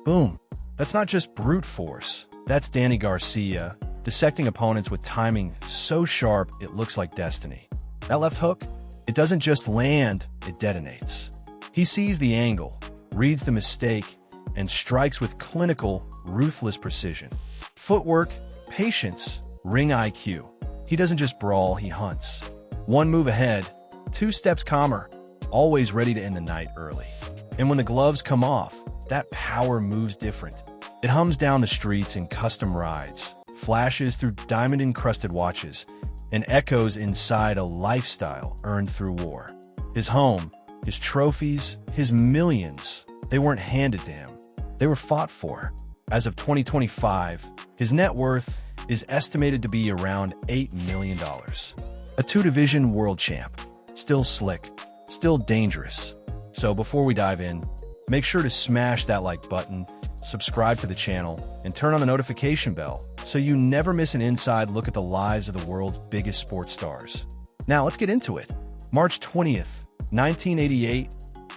Boom. That's not just brute force. That's Danny Garcia, dissecting opponents with timing so sharp it looks like destiny. That left hook, it doesn't just land, it detonates. He sees the angle, reads the mistake, and strikes with clinical, ruthless precision. Footwork, patience, ring IQ. He doesn't just brawl, he hunts. One move ahead, 2 steps calmer, always ready to end the night early. And when the gloves come off, that power moves different. It hums down the streets in custom rides, flashes through diamond-encrusted watches, and echoes inside a lifestyle earned through war. His home, his trophies, his millions, they weren't handed to him. They were fought for. As of 2025, his net worth is estimated to be around $8 million. A 2-division world champ. Still slick, still dangerous. So before we dive in, make sure to smash that like button, subscribe to the channel, and turn on the notification bell so you never miss an inside look at the lives of the world's biggest sports stars. Now let's get into it. March 20th, 1988,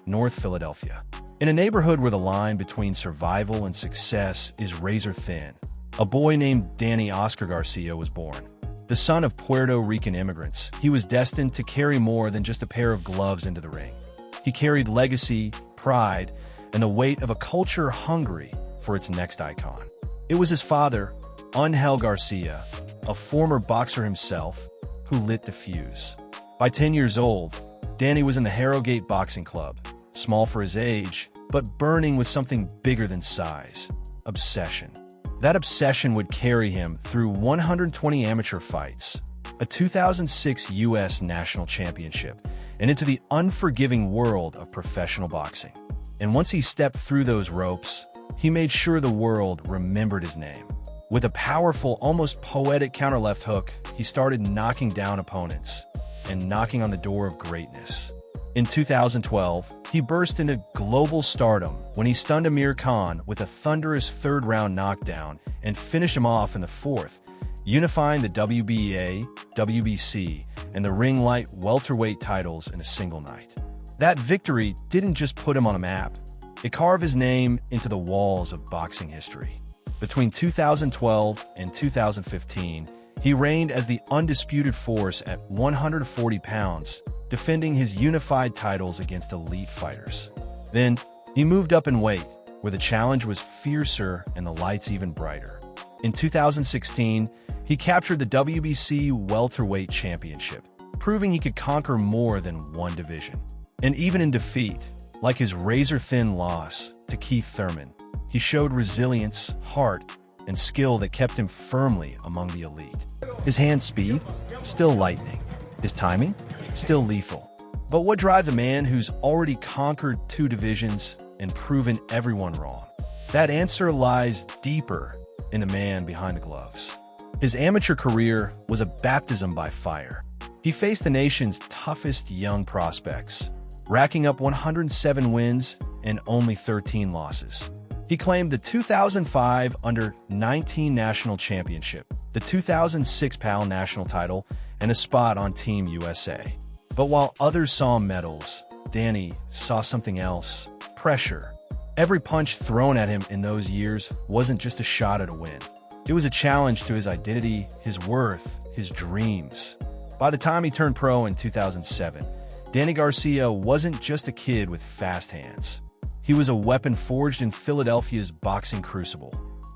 North Philadelphia. In a neighborhood where the line between survival and success is razor thin, a boy named Danny Óscar Garcia was born. The son of Puerto Rican immigrants, he was destined to carry more than just a pair of gloves into the ring. He carried legacy, pride, and the weight of a culture hungry for its next icon. It was his father, Ángel Garcia, a former boxer himself, who lit the fuse. By 10 years old, Danny was in the Harrowgate Boxing Club, small for his age, but burning with something bigger than size: obsession. That obsession would carry him through 120 amateur fights, a 2006 U.S. National Championship, and into the unforgiving world of professional boxing. And once he stepped through those ropes, he made sure the world remembered his name. With a powerful, almost poetic counter left hook, he started knocking down opponents and knocking on the door of greatness. In 2012, he burst into global stardom when he stunned Amir Khan with a thunderous third-round knockdown and finished him off in the 4th, unifying the WBA, WBC, and the ring light welterweight titles in a single night. That victory didn't just put him on a map, it carved his name into the walls of boxing history. Between 2012 and 2015, he reigned as the undisputed force at 140 pounds, defending his unified titles against elite fighters. Then, he moved up in weight, where the challenge was fiercer and the lights even brighter. In 2016, he captured the WBC Welterweight Championship, proving he could conquer more than one division. And even in defeat, like his razor-thin loss to Keith Thurman, he showed resilience, heart, and skill that kept him firmly among the elite. His hand speed? Still lightning. His timing? Still lethal. But what drives a man who's already conquered 2 divisions and proven everyone wrong? That answer lies deeper in the man behind the gloves. His amateur career was a baptism by fire. He faced the nation's toughest young prospects, racking up 107 wins and only 13 losses. He claimed the 2005 Under-19 National Championship, the 2006 PAL National title, and a spot on Team USA. But while others saw medals, Danny saw something else: pressure. Every punch thrown at him in those years wasn't just a shot at a win. It was a challenge to his identity, his worth, his dreams. By the time he turned pro in 2007, Danny Garcia wasn't just a kid with fast hands. He was a weapon forged in Philadelphia's boxing crucible.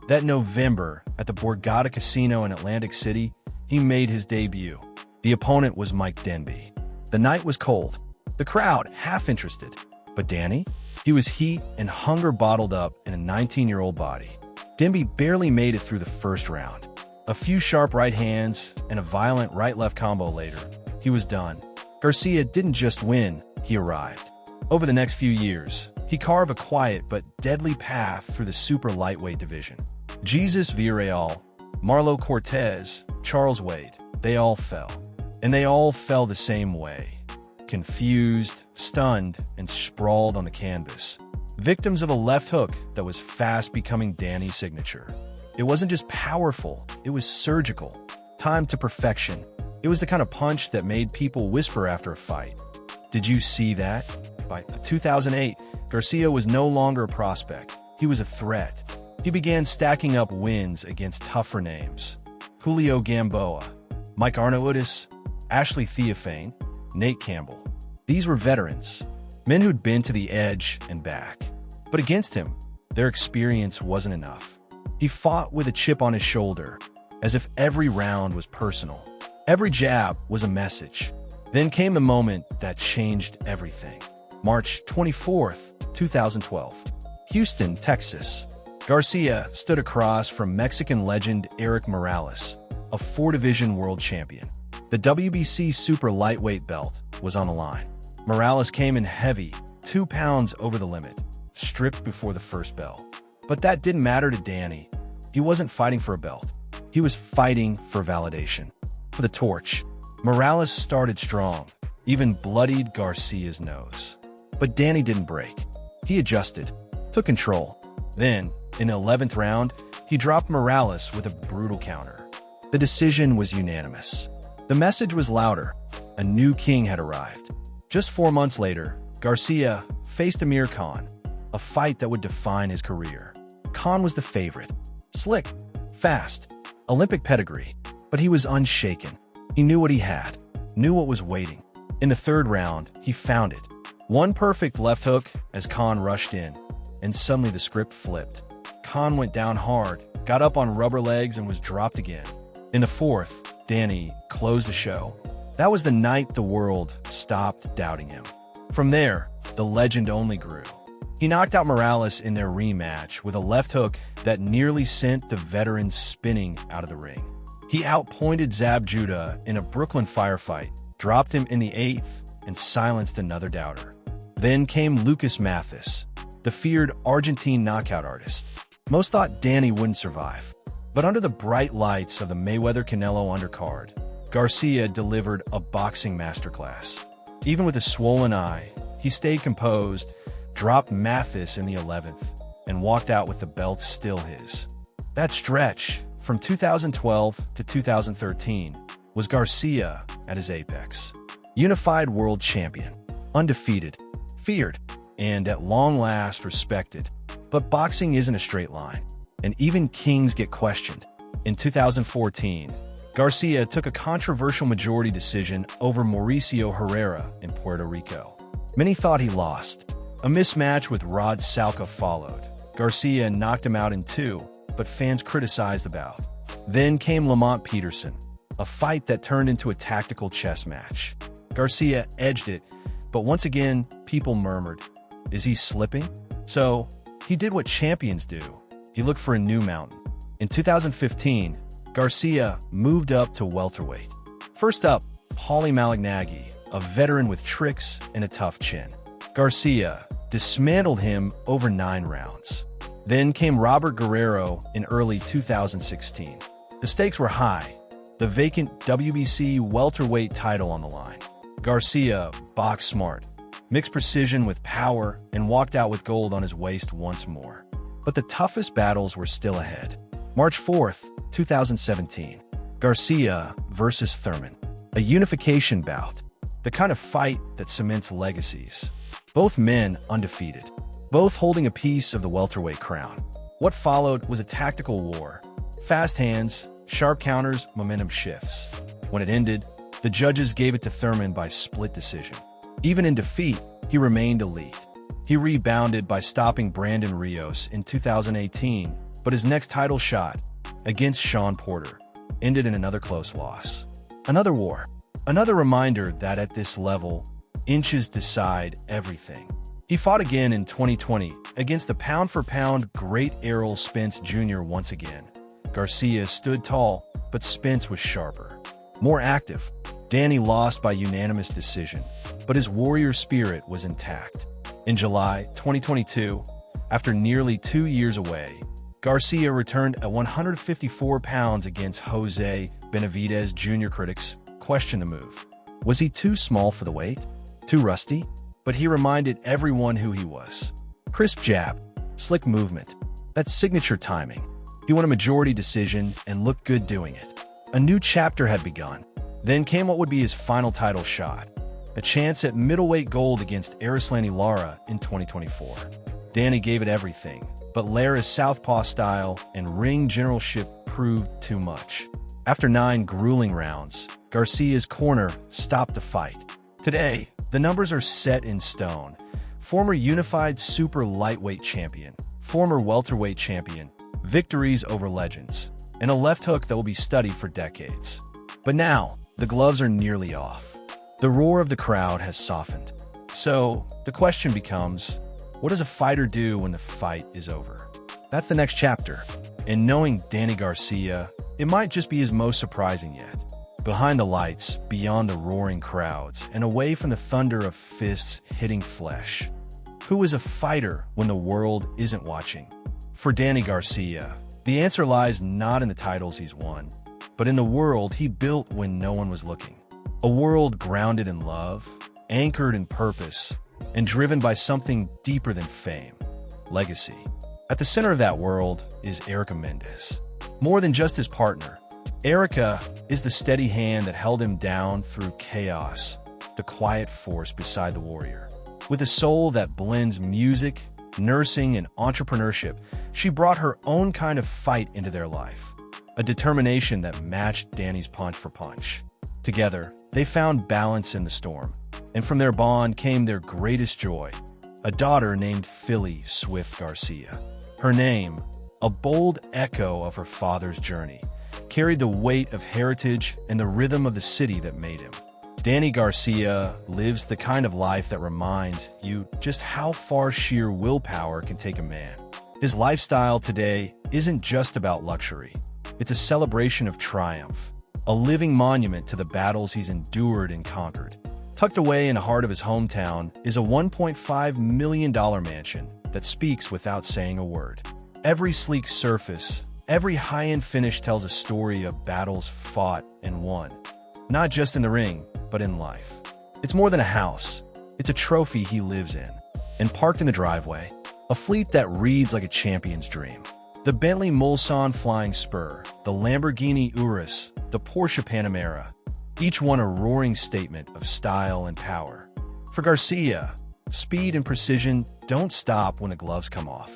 That November, at the Borgata Casino in Atlantic City, he made his debut. The opponent was Mike Denby. The night was cold, the crowd half interested. But Danny? He was heat and hunger bottled up in a 19-year-old body. Denby barely made it through the first round. A few sharp right hands and a violent right-left combo later, he was done. Garcia didn't just win, he arrived. Over the next few years, he carved a quiet but deadly path through the super lightweight division. Jesus Villarreal, Marlo Cortez, Charles Wade, they all fell. And they all fell the same way. Confused, stunned, and sprawled on the canvas. Victims of a left hook that was fast becoming Danny's signature. It wasn't just powerful, it was surgical. Timed to perfection. It was the kind of punch that made people whisper after a fight. Did you see that? By 2008, Garcia was no longer a prospect. he was a threat. He began stacking up wins against tougher names: Julio Gamboa, Mike Arnautis, Ashley Theophane, Nate Campbell. These were veterans, men who'd been to the edge and back. But against him, their experience wasn't enough. He fought with a chip on his shoulder, as if every round was personal. Every jab was a message. Then came the moment that changed everything. March 24th, 2012. Houston, Texas. Garcia stood across from Mexican legend Erik Morales, a four-division world champion. The WBC super lightweight belt was on the line. Morales came in heavy, 2 pounds over the limit, stripped before the first bell. But that didn't matter to Danny. He wasn't fighting for a belt. He was fighting for validation, for the torch. Morales started strong, even bloodied Garcia's nose. But Danny didn't break. He adjusted, took control. Then, in the 11th round, he dropped Morales with a brutal counter. The decision was unanimous. The message was louder. A new king had arrived. Just 4 months later, Garcia faced Amir Khan, a fight that would define his career. Khan was the favorite. Slick, fast, Olympic pedigree, but he was unshaken. He knew what he had, knew what was waiting. In the 3rd round, he found it. One perfect left hook as Khan rushed in, and suddenly the script flipped. Khan went down hard, got up on rubber legs, and was dropped again. In the 4th, Danny closed the show. That was the night the world stopped doubting him. From there, the legend only grew. He knocked out Morales in their rematch with a left hook that nearly sent the veteran spinning out of the ring. He outpointed Zab Judah in a Brooklyn firefight, dropped him in the 8th, and silenced another doubter. Then came Lucas Mathis, the feared Argentine knockout artist. Most thought Danny wouldn't survive. But under the bright lights of the Mayweather-Canelo undercard, Garcia delivered a boxing masterclass. Even with a swollen eye, he stayed composed, dropped Mathis in the 11th, and walked out with the belt still his. That stretch, from 2012 to 2013, was Garcia at his apex. Unified world champion, undefeated, feared, and at long last respected. But boxing isn't a straight line, and even kings get questioned. In 2014, Garcia took a controversial majority decision over Mauricio Herrera in Puerto Rico. Many thought he lost. A mismatch with Rod Salka followed. Garcia knocked him out in 2, but fans criticized the bout. Then came Lamont Peterson, a fight that turned into a tactical chess match. Garcia edged it, but once again, people murmured, "Is he slipping?" So, he did what champions do. He looked for a new mountain. In 2015, Garcia moved up to welterweight. First up, Paulie Malignaggi, a veteran with tricks and a tough chin. Garcia dismantled him over 9 rounds. Then came Robert Guerrero in early 2016. The stakes were high, the vacant WBC welterweight title on the line. Garcia boxed smart, mixed precision with power, and walked out with gold on his waist once more. But the toughest battles were still ahead. March 4th, 2017, Garcia versus Thurman, a unification bout, the kind of fight that cements legacies. Both men undefeated, both holding a piece of the welterweight crown. What followed was a tactical war. Fast hands, sharp counters, momentum shifts. When it ended, the judges gave it to Thurman by split decision. Even in defeat, he remained elite. He rebounded by stopping Brandon Rios in 2018, but his next title shot, against Sean Porter, ended in another close loss. Another war. Another reminder that at this level, inches decide everything. He fought again in 2020 against the pound-for-pound great Errol Spence Jr. once again. Garcia stood tall, but Spence was sharper, more active. Danny lost by unanimous decision, but his warrior spirit was intact. In July 2022, after nearly 2 years away, Garcia returned at 154 pounds against Jose Benavidez Jr. Critics questioned the move. Was he too small for the weight? Too rusty? But he reminded everyone who he was. Crisp jab, slick movement, that signature timing. He won a majority decision and looked good doing it. A new chapter had begun. Then came what would be his final title shot, a chance at middleweight gold against Arislani Lara in 2024. Danny gave it everything, but Lara's southpaw style and ring generalship proved too much. After 9 grueling rounds, Garcia's corner stopped the fight. Today, the numbers are set in stone. Former unified super lightweight champion, former welterweight champion, victories over legends, and a left hook that will be studied for decades. But now, the gloves are nearly off. The roar of the crowd has softened. So, the question becomes, what does a fighter do when the fight is over? That's the next chapter. And knowing Danny Garcia, it might just be his most surprising yet. Behind the lights, beyond the roaring crowds, and away from the thunder of fists hitting flesh. Who is a fighter when the world isn't watching? For Danny Garcia, the answer lies not in the titles he's won, but in the world he built when no one was looking. A world grounded in love, anchored in purpose, and driven by something deeper than fame, legacy. At the center of that world is Erica Mendez. More than just his partner, Erica is the steady hand that held him down through chaos, the quiet force beside the warrior. With a soul that blends music, nursing, and entrepreneurship, she brought her own kind of fight into their life, a determination that matched Danny's punch for punch. Together, they found balance in the storm, and from their bond came their greatest joy, a daughter named Philly Swift Garcia. Her name, a bold echo of her father's journey, carried the weight of heritage and the rhythm of the city that made him. Danny Garcia lives the kind of life that reminds you just how far sheer willpower can take a man. His lifestyle today isn't just about luxury. It's a celebration of triumph, a living monument to the battles he's endured and conquered. Tucked away in the heart of his hometown is a $1.5 million mansion that speaks without saying a word. Every sleek surface, every high-end finish tells a story of battles fought and won, not just in the ring, but in life. It's more than a house. It's a trophy he lives in. And parked in the driveway, a fleet that reads like a champion's dream. The Bentley Mulsanne Flying Spur, the Lamborghini Urus, the Porsche Panamera, each one a roaring statement of style and power. For Garcia, speed and precision don't stop when the gloves come off.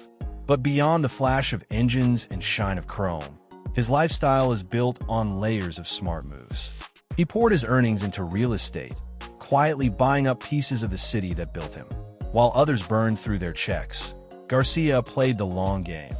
But beyond the flash of engines and shine of chrome, his lifestyle is built on layers of smart moves. He poured his earnings into real estate, quietly buying up pieces of the city that built him. While others burned through their checks, Garcia played the long game,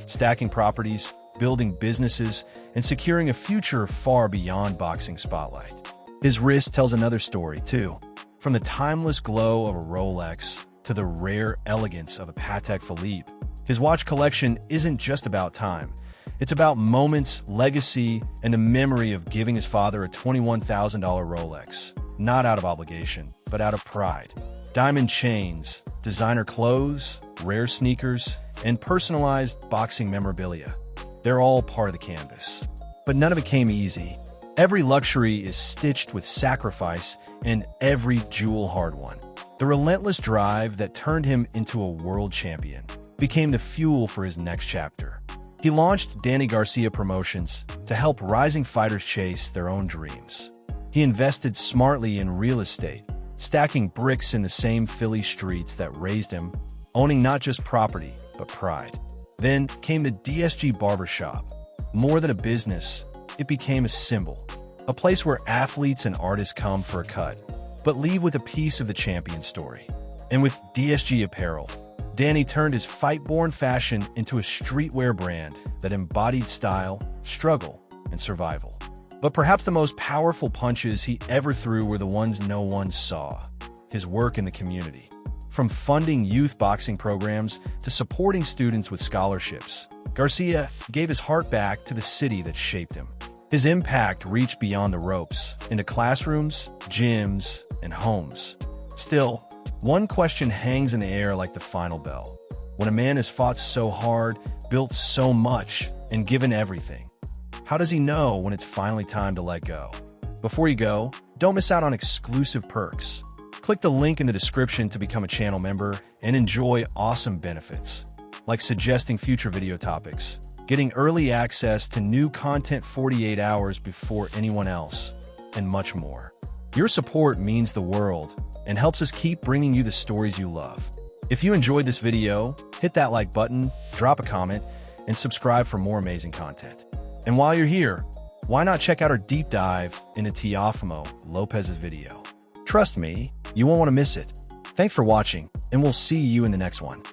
stacking properties, building businesses, and securing a future far beyond boxing spotlight. His wrist tells another story, too. From the timeless glow of a Rolex to the rare elegance of a Patek Philippe, his watch collection isn't just about time. It's about moments, legacy, and the memory of giving his father a $21,000 Rolex, not out of obligation, but out of pride. Diamond chains, designer clothes, rare sneakers, and personalized boxing memorabilia. They're all part of the canvas. But none of it came easy. Every luxury is stitched with sacrifice, and every jewel hard-won. The relentless drive that turned him into a world champion became the fuel for his next chapter. He launched Danny Garcia Promotions to help rising fighters chase their own dreams. He invested smartly in real estate, stacking bricks in the same Philly streets that raised him, owning not just property, but pride. Then came the DSG Barbershop. More than a business, it became a symbol, a place where athletes and artists come for a cut, but leave with a piece of the champion story. And with DSG Apparel, Danny turned his fight-born fashion into a streetwear brand that embodied style, struggle, and survival. But perhaps the most powerful punches he ever threw were the ones no one saw: his work in the community. From funding youth boxing programs to supporting students with scholarships, Garcia gave his heart back to the city that shaped him. His impact reached beyond the ropes, into classrooms, gyms, and homes. Still, one question hangs in the air like the final bell. When a man has fought so hard, built so much, and given everything, how does he know when it's finally time to let go? Before you go, don't miss out on exclusive perks. Click the link in the description to become a channel member and enjoy awesome benefits, like suggesting future video topics, getting early access to new content 48 hours before anyone else, and much more. Your support means the world and helps us keep bringing you the stories you love. If you enjoyed this video, hit that like button, drop a comment, and subscribe for more amazing content. And while you're here, why not check out our deep dive into Teofimo Lopez's video? Trust me, you won't want to miss it. Thanks for watching, and we'll see you in the next one.